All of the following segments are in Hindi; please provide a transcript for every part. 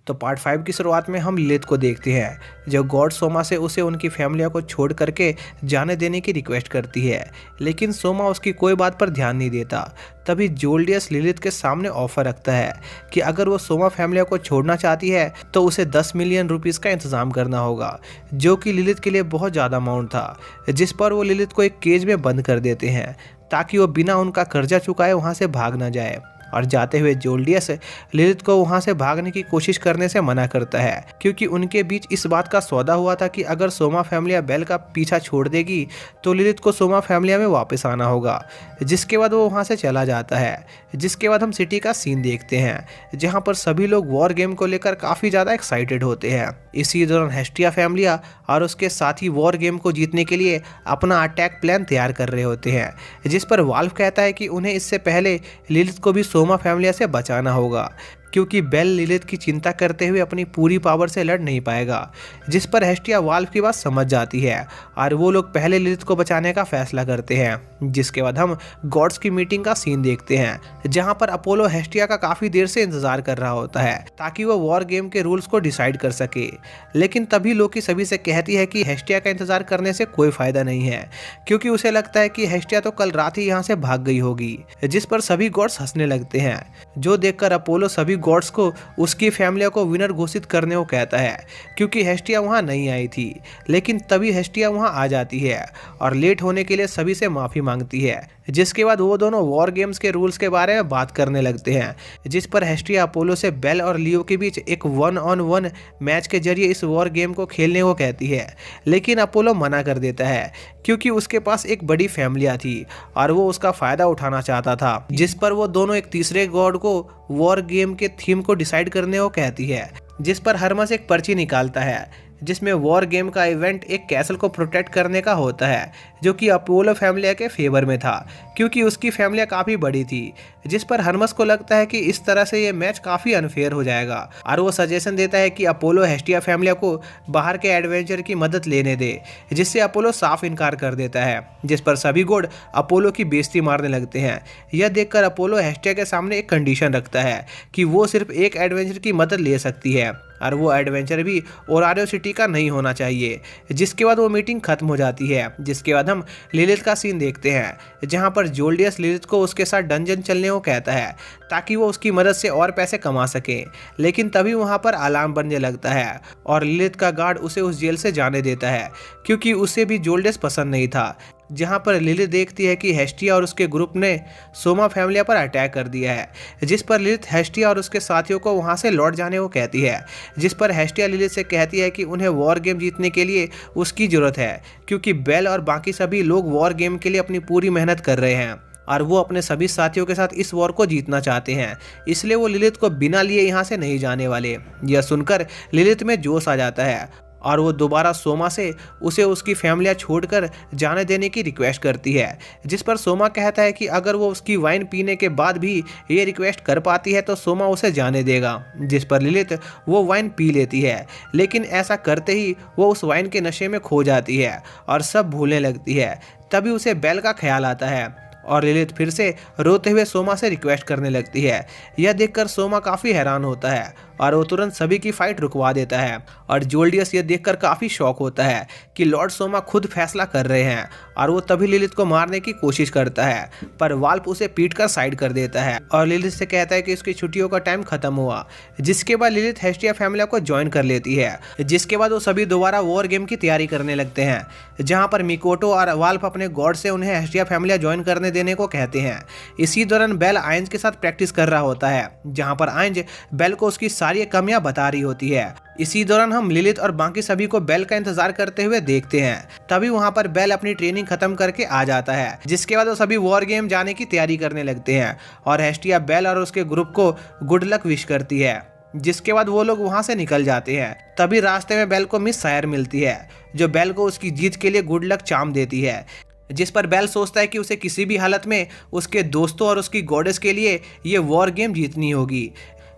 तो पार्ट 5 की शुरुआत में हम लिलिथ को देखते हैं जो गॉड सोमा से उसे उनकी फैमिलियों को छोड़ करके जाने देने की रिक्वेस्ट करती है, लेकिन सोमा उसकी कोई बात पर ध्यान नहीं देता। तभी जोल्डियस लिलिथ के सामने ऑफर रखता है कि अगर वो सोमा फैमिलियों को छोड़ना चाहती है तो उसे 10 मिलियन रुपीस का इंतजाम करना होगा, जो कि लिलिथ के लिए बहुत ज़्यादा अमाउंट था। जिस पर वो लिलिथ को एक केज में बंद कर देते हैं ताकि वो बिना उनका कर्जा चुकाए वहाँ से भाग ना जाए। और जाते हुए जोल्डियस लिलिथ को वहां से भागने की कोशिश करने से मना करता है, क्योंकि उनके बीच इस बात का सौदा हुआ था कि अगर सोमा फैमिलिया बेल का पीछा छोड़ देगी तो लिलिथ को सोमा फैमिलिया में वापस आना होगा। जिसके बाद वो वहां से चला जाता है। जिसके बाद हम सिटी का सीन देखते हैं जहां पर सभी लोग वॉर गेम को लेकर काफ़ी ज़्यादा एक्साइटेड होते हैं। इसी दौरान हेस्टिया फैमिलिया और उसके साथी वॉर गेम को जीतने के लिए अपना अटैक प्लान तैयार कर रहे होते हैं, जिस पर वाल्व कहता है कि उन्हें इससे पहले लिलिथ को भी सोमा फैमिलिया से बचाना होगा, क्योंकि बेल लिलिथ की चिंता करते हुए अपनी पूरी पावर से लड़ नहीं पाएगा। जिस पर हेस्टिया वाल्व की बात समझ जाती है और वो लोग पहले लिलिथ को बचाने का फैसला करते हैं। जिसके बाद हम गॉड्स की मीटिंग का सीन देखते हैं जहां पर अपोलो हेस्टिया का काफ़ी देर से इंतजार कर रहा होता है ताकि वो वॉर गेम के रूल्स को डिसाइड कर सके। लेकिन तभी लोकी सभी से कहती है कि हेस्टिया का इंतजार करने से कोई फायदा नहीं है, क्योंकि उसे लगता है कि हेस्टिया तो कल रात ही यहाँ से भाग गई होगी। जिस पर सभी गॉड्स हंसने लगते हैं, जो देखकर अपोलो सभी गॉड्स को उसकी फैमिली को विनर घोषित करने को कहता है, क्योंकि हेस्टिया वहां नहीं आई थी। लेकिन तभी हेस्टिया वहां आ जाती है और लेट होने के लिए सभी से माफ़ी मांगती है। जिसके बाद वो दोनों वॉर गेम्स के रूल्स के बारे में बात करने लगते हैं, जिस पर हेस्टिया अपोलो से बेल और लियो के बीच एक 1-on-1 मैच के जरिए इस वॉर गेम को खेलने को कहती है। लेकिन अपोलो मना कर देता है, क्योंकि उसके पास एक बड़ी फैमिलिया थी और वो उसका फ़ायदा उठाना चाहता था। जिस पर वो दोनों एक तीसरे गॉड को वॉर गेम के थीम को डिसाइड करने को कहती है। जिस पर हरमस एक पर्ची निकालता है जिसमें वॉर गेम का इवेंट एक कैसल को प्रोटेक्ट करने का होता है, जो कि अपोलो फैमिलिया के फेवर में था, क्योंकि उसकी फैमिलिया काफ़ी बड़ी थी। जिस पर हरमस को लगता है कि इस तरह से ये मैच काफ़ी अनफेयर हो जाएगा और वो सजेशन देता है कि अपोलो हेस्टिया फैमिलिया को बाहर के एडवेंचर की मदद लेने दे, जिससे अपोलो साफ इनकार कर देता है। जिस पर सभी गॉड अपोलो की बेइज्जती मारने लगते हैं। यह देखकर अपोलो हेस्टिया के सामने एक कंडीशन रखता है कि वो सिर्फ एक एडवेंचर की मदद ले सकती है और वो एडवेंचर भी ओरारियो सिटी का नहीं होना चाहिए। जिसके बाद वो मीटिंग खत्म हो जाती है। जिसके बाद हम लिलिथ का सीन देखते हैं जहां पर जोल्डियस लिलिथ को उसके साथ डंजन चलने को कहता है ताकि वो उसकी मदद से और पैसे कमा सके। लेकिन तभी वहां पर अलार्म बजने लगता है और लिलिथ का गार्ड उसे उस जेल से जाने देता है, क्योंकि उसे भी जोल्डियस पसंद नहीं था। जहां पर लिलिथ देखती है कि हेस्टिया और उसके ग्रुप ने सोमा फैमिलिया पर अटैक कर दिया है। जिस पर लिलिथ हेस्टिया और उसके साथियों को वहां से लौट जाने को कहती है। जिस पर हेस्टिया लिलिथ से कहती है कि उन्हें वॉर गेम जीतने के लिए उसकी ज़रूरत है, क्योंकि बेल और बाकी सभी लोग वॉर गेम के लिए अपनी पूरी मेहनत कर रहे हैं और वो अपने सभी साथियों के साथ इस वॉर को जीतना चाहते हैं। इसलिए वो लिलिथ को बिना लिए यहाँ से नहीं जाने वाले। यह सुनकर लिलिथ में जोश आ जाता है और वो दोबारा सोमा से उसे उसकी फैमिलियाँ छोड़कर जाने देने की रिक्वेस्ट करती है। जिस पर सोमा कहता है कि अगर वो उसकी वाइन पीने के बाद भी ये रिक्वेस्ट कर पाती है तो सोमा उसे जाने देगा। जिस पर लिलिथ वो वाइन पी लेती है, लेकिन ऐसा करते ही वो उस वाइन के नशे में खो जाती है और सब भूलने लगती है। तभी उसे बेल का ख्याल आता है और लिलिथ फिर से रोते हुए सोमा से रिक्वेस्ट करने लगती है। यह देखकर सोमा काफ़ी हैरान होता है और वो तुरंत सभी की फाइट रुकवा देता है। और जोल्डियस यह देखकर काफ़ी शॉक होता है कि लॉर्ड सोमा खुद फैसला कर रहे हैं और वो तभी लिलिथ को मारने की कोशिश करता है, पर वाल्प उसे पीट कर साइड कर देता है और लिलिथ से कहता है कि उसकी छुट्टियों का टाइम खत्म हुआ। जिसके बाद लिलिथ हेस्टिया फैमिलिया को ज्वाइन कर लेती है। जिसके बाद वो सभी दोबारा वॉर गेम की तैयारी करने लगते हैं, जहाँ पर मिकोटो और वाल्प अपने गॉड से उन्हें हेस्टिया फैमिलिया ज्वाइन करने देने को कहते हैं। इसी दौरान बेल आइंज के साथ प्रैक्टिस कर रहा होता है, जहाँ पर आइंज बेल को उसकी सारी कमियां बता रही होती है। इसी दौरान हम लिलिथ और बाकी सभी को बेल का इंतजार करते हुए देखते हैं। तभी वहां पर बेल अपनी ट्रेनिंग खत्म करके आ जाता है। जिसके बाद वो सभी वॉर गेम जाने की तैयारी करने लगते हैं और हेस्टिया बेल और उसके ग्रुप को गुड लक विश करती है। जिसके बाद वो लोग वहां से निकल जाते हैं। तभी रास्ते में बेल को मिस सायर मिलती है, जो बेल को उसकी जीत के लिए गुड लक चार्म देती है। जिस पर बेल सोचता है कि उसे किसी भी हालत में उसके दोस्तों और उसकी गॉडेस के लिए ये वॉर गेम जीतनी होगी।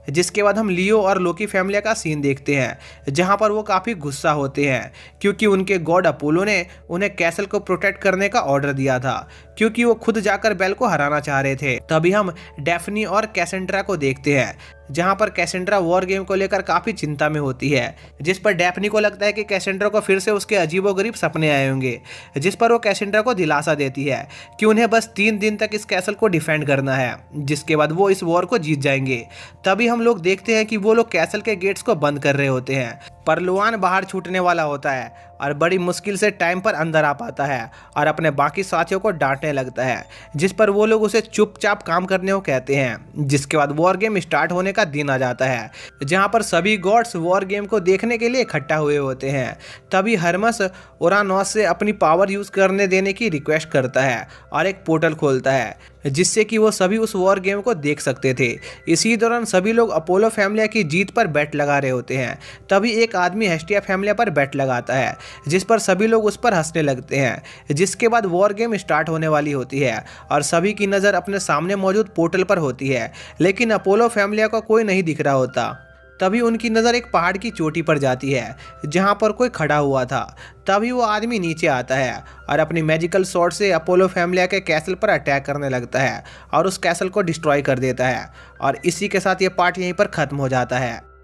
जिसके बाद हम लियो और लोकी फैमिली का सीन देखते हैं, जहां पर वो काफ़ी गुस्सा होते हैं क्योंकि उनके गॉड अपोलो ने उन्हें कैसल को प्रोटेक्ट करने का ऑर्डर दिया था, क्योंकि वो खुद जाकर बेल को हराना चाह रहे थे। तभी हम डेफनी और कैसेंड्रा को देखते हैं, जहां पर कैसेंड्रा वॉर गेम को लेकर काफी चिंता में होती है, जिस पर डैफ्नी को लगता है कि कैसेंड्रा को फिर से उसके अजीबोगरीब सपने आए होंगे, जिस पर वो कैसेंड्रा को दिलासा देती है कि उन्हें बस 3 दिन तक इस कैसल को डिफेंड करना है, जिसके बाद वो इस वॉर को जीत जाएंगे। तभी हम लोग देखते हैं कि वो लोग कैसल के गेट्स को बंद कर रहे होते हैं, पर लुआन बाहर छूटने वाला होता है और बड़ी मुश्किल से टाइम पर अंदर आ पाता है और अपने बाकी साथियों को डांटने लगता है, जिस पर वो लोग उसे चुपचाप काम करने को कहते हैं। जिसके बाद वॉर गेम स्टार्ट होने का दिन आ जाता है, जहां पर सभी गॉड्स वॉर गेम को देखने के लिए इकट्ठा हुए होते हैं। तभी हर्मस ओरानोस से अपनी पावर यूज करने देने की रिक्वेस्ट करता है और एक पोर्टल खोलता है, जिससे कि वो सभी उस वॉर गेम को देख सकते थे। इसी दौरान सभी लोग अपोलो फैमिलिया की जीत पर बेट लगा रहे होते हैं। तभी एक आदमी हेस्टिया फैमिलिया पर बेट लगाता है, जिस पर सभी लोग उस पर हंसने लगते हैं। जिसके बाद वॉर गेम स्टार्ट होने वाली होती है और सभी की नज़र अपने सामने मौजूद पोर्टल पर होती है, लेकिन अपोलो फैमिलिया को कोई नहीं दिख रहा होता। तभी उनकी नज़र एक पहाड़ की चोटी पर जाती है, जहां पर कोई खड़ा हुआ था। तभी वो आदमी नीचे आता है और अपनी मैजिकल स्वॉर्ड से अपोलो फैमिलिया के कैसल पर अटैक करने लगता है और उस कैसल को डिस्ट्रॉय कर देता है। और इसी के साथ ये पार्ट यहीं पर ख़त्म हो जाता है।